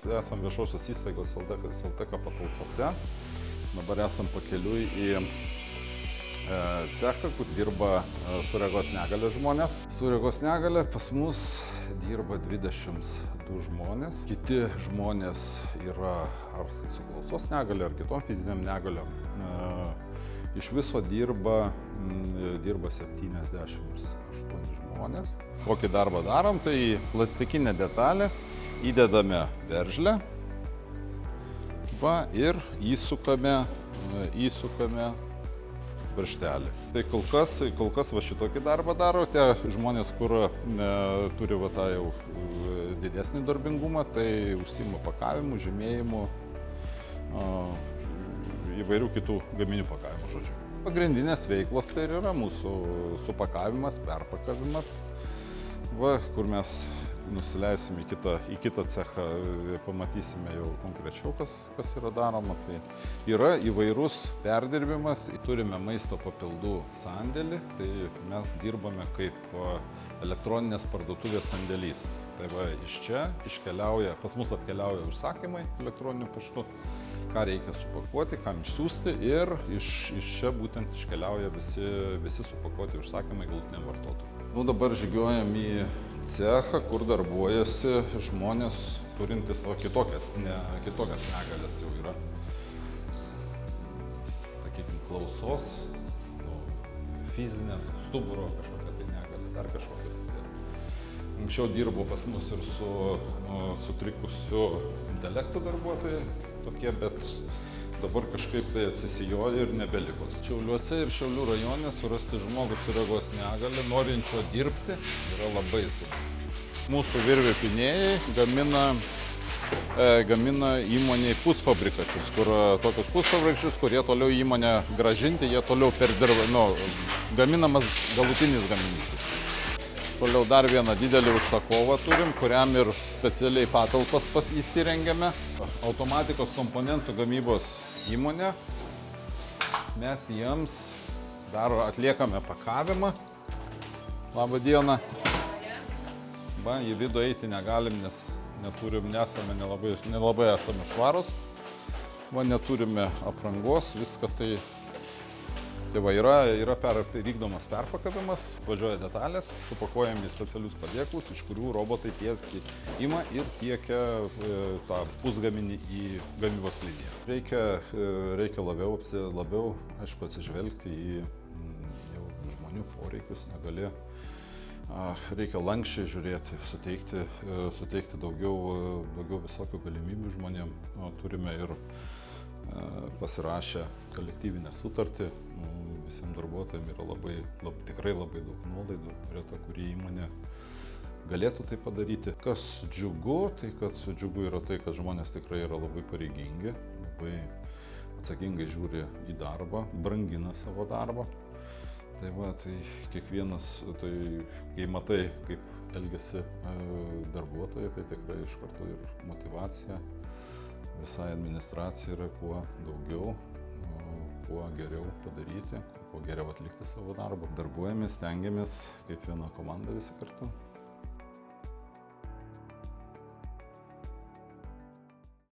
Esam viešosios įstaigos Salteka patalpose. Dabar esam pakeliui į cechą, kur dirba su regos negalia žmonės. Su regos negalia pas mus dirba 22 žmonės. Kiti žmonės yra ar su klausos negalia, ar kitom fiziniam negaliom. Iš viso dirba 78 žmonės. Kokį darbą darom, tai plastikinė detalė, įdedame veržlę ir įsukame varžtelį. Tai kol kas va šitokį darbą daro. Tie žmonės, kur turi va tą jau didesnį darbingumą, tai užsiima pakavimu, žymėjimu, įvairių kitų gaminių pakavimu, žodžiu. Pagrindinės veiklos tai yra mūsų supakavimas, perpakavimas, kur mes nusileisim į kitą cechą, pamatysime jau konkrečiau, kas yra daroma. Tai yra įvairus perdirbimas, turime maisto papildų sandėlį, tai mes dirbame kaip elektroninės parduotuvės sandėlys. Tai va, iš čia pas mus atkeliauja užsakymai elektroniniu paštu, ką reikia supakuoti, kam išsiųsti, ir iš čia būtent iškeliauja visi supakuoti užsakymai galutiniam vartotojui. Dabar žygiuojam į cechą, kur darbuojasi žmonės turintys kitokias negalias jau yra. Sakykime, klausos, fizinės, stuburo kažkokia tai negalia, dar kažkokios. Anksčiau dirbo pas mus ir su sutrikusiu intelektu darbuotojai tokie, bet dabar kažkaip tai atsisijoja ir nebeliko. Šiauliuose ir Šiaulių rajone surasti žmogų su regos negalia, norinčio dirbti, yra labai sunku. Mūsų virvių pynėjai gamina įmonėje pusfabrikačius, tokius pusfabrikačius, kurie toliau įmonę gražinti, jie toliau perdirba, gaminamas galutinis gaminys. Toliau dar vieną didelį užsakovą turim, kuriam ir specialiai patalpas įsirengėme. Automatikos komponentų gamybos įmonė. Mes jiems atliekame pakavimą. Labą dieną. Į vidų eiti negalim, nes nelabai esame švarūs. Neturime aprangos, viską tai yra vykdomas perpakavimas, važiuoja detalės, supakuojami į specialius padėklus, iš kurių robotai tiesiai ima ir tiekia tą pusgaminį į gamybos liniją. Reikia labiau, aišku, atsižvelgti į žmonių poreikius, negali. Reikia lankščiai žiūrėti, suteikti daugiau visokių galimybių žmonėm. Turime ir pasirašę kolektyvinę sutartį, visiems darbuotojams yra tikrai labai daug nuolaidų, kuri įmonė galėtų tai padaryti. Kas džiugu, kad žmonės tikrai yra labai pareigingi, labai atsakingai žiūri į darbą, brangina savo darbą. Tai kiekvienas, kai matai, kaip elgiasi darbuotojai, tai tikrai iš karto ir motyvacija visai administracijai yra kuo daugiau, kuo geriau padaryti, kuo geriau atlikti savo darbą. Darbuojamės, stengiamės kaip viena komanda visi kartu.